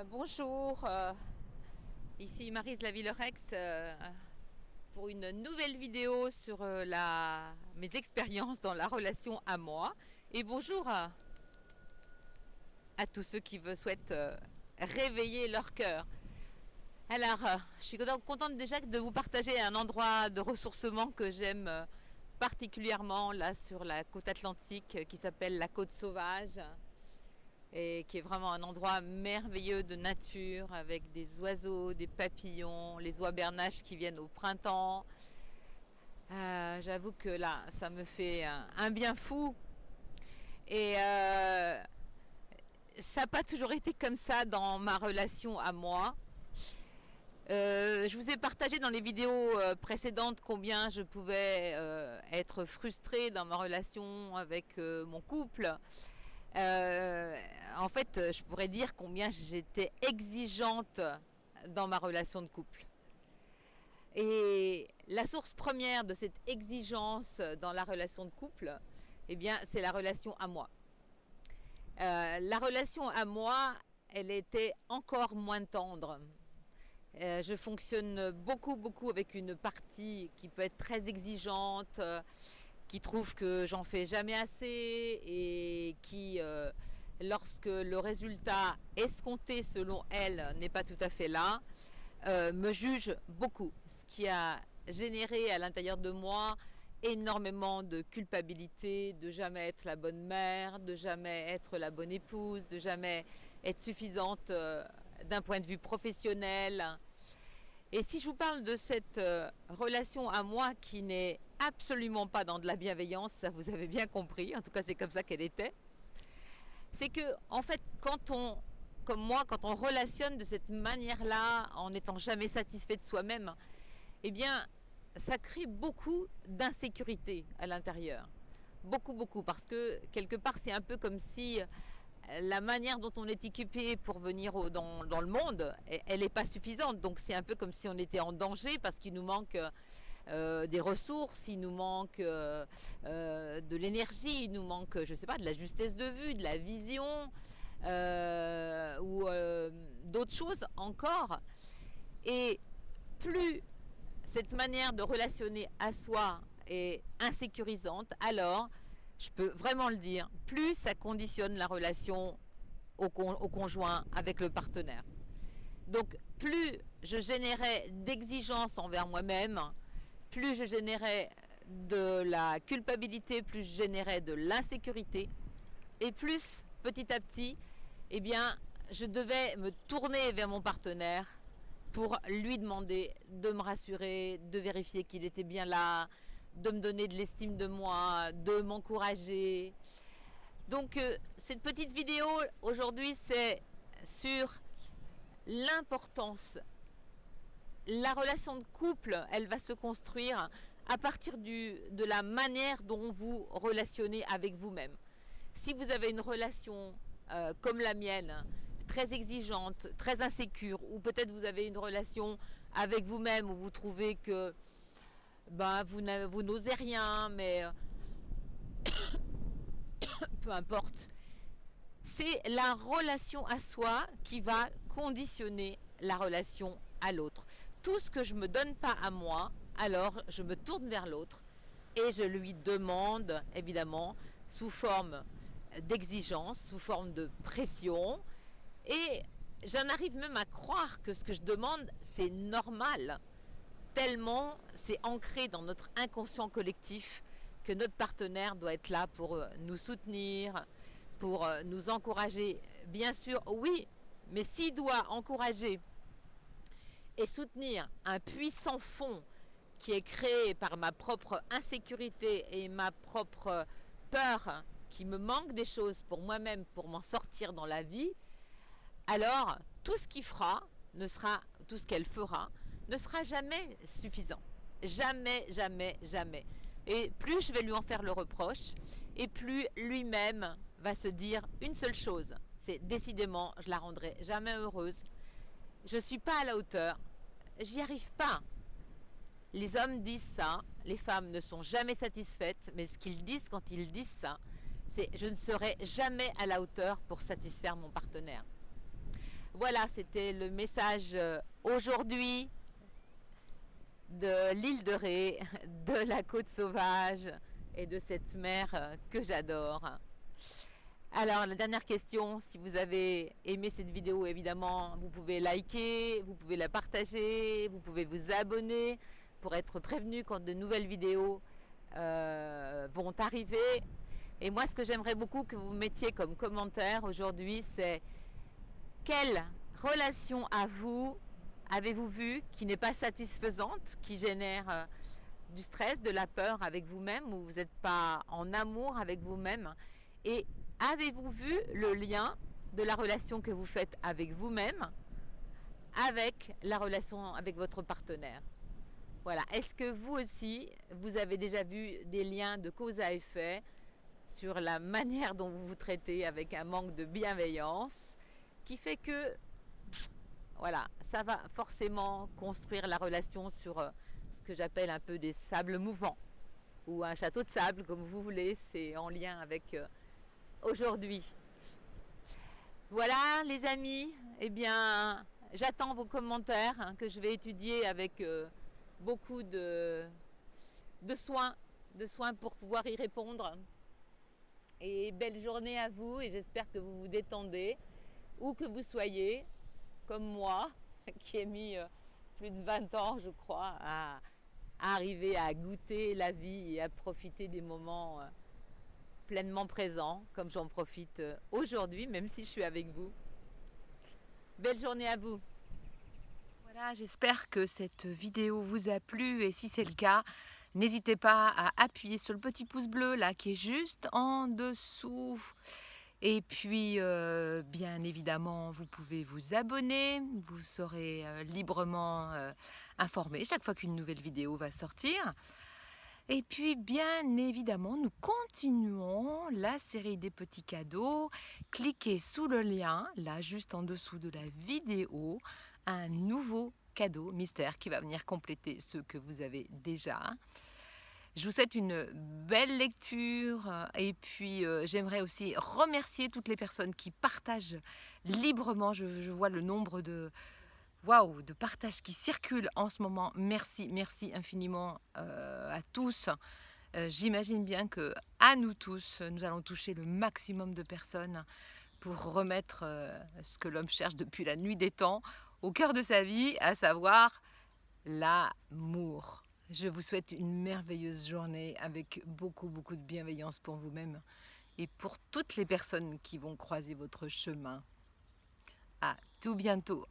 Bonjour, ici Maryse la Villerex pour une nouvelle vidéo sur mes expériences dans la relation à moi. Et bonjour à tous ceux qui souhaitent réveiller leur cœur. Alors, je suis contente déjà de vous partager un endroit de ressourcement que j'aime particulièrement là sur la côte atlantique qui s'appelle la Côte Sauvage. Et qui est vraiment un endroit merveilleux de nature avec des oiseaux, des papillons, les oies bernaches qui viennent au printemps. J'avoue que là, ça me fait un bien fou. Et ça n'a pas toujours été comme ça dans ma relation à moi. Je vous ai partagé dans les vidéos précédentes combien je pouvais être frustrée dans ma relation avec mon couple. En fait, je pourrais dire combien j'étais exigeante dans ma relation de couple. Et la source première de cette exigence dans la relation de couple, eh bien, c'est la relation à moi. La relation à moi, elle était encore moins tendre. Je fonctionne beaucoup avec une partie qui peut être très exigeante, qui trouve que j'en fais jamais assez et qui, lorsque le résultat escompté selon elle n'est pas tout à fait là, me juge beaucoup. Ce qui a généré à l'intérieur de moi énormément de culpabilité, de jamais être la bonne mère, de jamais être la bonne épouse, de jamais être suffisante d'un point de vue professionnel. Et si je vous parle de cette relation à moi qui n'est absolument pas dans de la bienveillance, ça vous avez bien compris, en tout cas c'est comme ça qu'elle était, c'est que en fait comme moi, quand on relationne de cette manière-là, en n'étant jamais satisfait de soi-même, eh bien ça crée beaucoup d'insécurité à l'intérieur. Beaucoup, parce que quelque part c'est un peu comme si la manière dont on est équipé pour venir dans le monde, elle n'est pas suffisante. Donc c'est un peu comme si on était en danger parce qu'il nous manque des ressources, il nous manque de l'énergie, il nous manque, je sais pas, de la justesse de vue, de la vision ou d'autres choses encore. Et plus cette manière de relationner à soi est insécurisante, alors je peux vraiment le dire, plus ça conditionne la relation au conjoint avec le partenaire. Donc plus je générais d'exigences envers moi-même, plus je générais de la culpabilité, plus je générais de l'insécurité, et plus petit à petit, eh bien, je devais me tourner vers mon partenaire pour lui demander de me rassurer, de vérifier qu'il était bien là, de me donner de l'estime de moi, de m'encourager. Donc cette petite vidéo aujourd'hui, c'est sur l'importance. La relation de couple, elle va se construire à partir de la manière dont vous relationnez avec vous-même. Si vous avez une relation comme la mienne, très exigeante, très insécure, ou peut-être vous avez une relation avec vous-même où vous trouvez que vous n'osez rien, mais peu importe. C'est la relation à soi qui va conditionner la relation à l'autre. Tout ce que je ne me donne pas à moi, alors je me tourne vers l'autre et je lui demande, évidemment, sous forme d'exigence, sous forme de pression. Et j'en arrive même à croire que ce que je demande, c'est normal. Tellement c'est ancré dans notre inconscient collectif que notre partenaire doit être là pour nous soutenir, pour nous encourager. Bien sûr, oui, mais s'il doit encourager et soutenir un puissant fond qui est créé par ma propre insécurité et ma propre peur, qui me manque des choses pour moi-même, pour m'en sortir dans la vie, alors tout ce qu'il fera tout ce qu'elle fera ne sera jamais suffisant. Jamais. Et plus je vais lui en faire le reproche, et plus lui-même va se dire une seule chose, c'est décidément, je la rendrai jamais heureuse, je ne suis pas à la hauteur, j'y arrive pas. Les hommes disent ça, les femmes ne sont jamais satisfaites, mais ce qu'ils disent quand ils disent ça, c'est je ne serai jamais à la hauteur pour satisfaire mon partenaire. Voilà, c'était le message aujourd'hui de l'île de Ré, de la côte sauvage et de cette mer que j'adore. Alors, la dernière question, si vous avez aimé cette vidéo, évidemment, vous pouvez liker, vous pouvez la partager, vous pouvez vous abonner pour être prévenu quand de nouvelles vidéos vont arriver. Et moi, ce que j'aimerais beaucoup que vous mettiez comme commentaire aujourd'hui, c'est quelle relation à vous avez-vous vu qui n'est pas satisfaisante, qui génère du stress, de la peur avec vous-même, ou vous n'êtes pas en amour avec vous-même? Et avez-vous vu le lien de la relation que vous faites avec vous-même avec la relation avec votre partenaire? Voilà. Est-ce que vous aussi, vous avez déjà vu des liens de cause à effet sur la manière dont vous vous traitez avec un manque de bienveillance qui fait que, voilà, ça va forcément construire la relation sur ce que j'appelle un peu des sables mouvants ou un château de sable, comme vous voulez, c'est en lien avec aujourd'hui. Voilà les amis, eh bien j'attends vos commentaires que je vais étudier avec beaucoup de soins, pour pouvoir y répondre. Et belle journée à vous et j'espère que vous vous détendez, où que vous soyez, comme moi, qui ai mis plus de 20 ans, je crois, à arriver à goûter la vie et à profiter des moments pleinement présents, comme j'en profite aujourd'hui, même si je suis avec vous. Belle journée à vous. Voilà, j'espère que cette vidéo vous a plu et si c'est le cas, n'hésitez pas à appuyer sur le petit pouce bleu là qui est juste en dessous. Et puis, bien évidemment, vous pouvez vous abonner, vous serez librement informé chaque fois qu'une nouvelle vidéo va sortir. Et puis, bien évidemment, nous continuons la série des petits cadeaux. Cliquez sous le lien, là, juste en dessous de la vidéo, un nouveau cadeau mystère qui va venir compléter ceux que vous avez déjà. Je vous souhaite une belle lecture et puis j'aimerais aussi remercier toutes les personnes qui partagent librement. Je vois le nombre de partages qui circulent en ce moment. Merci, merci infiniment à tous. J'imagine bien que à nous tous, nous allons toucher le maximum de personnes pour remettre ce que l'homme cherche depuis la nuit des temps au cœur de sa vie, à savoir l'amour. Je vous souhaite une merveilleuse journée avec beaucoup, beaucoup de bienveillance pour vous-même et pour toutes les personnes qui vont croiser votre chemin. À tout bientôt.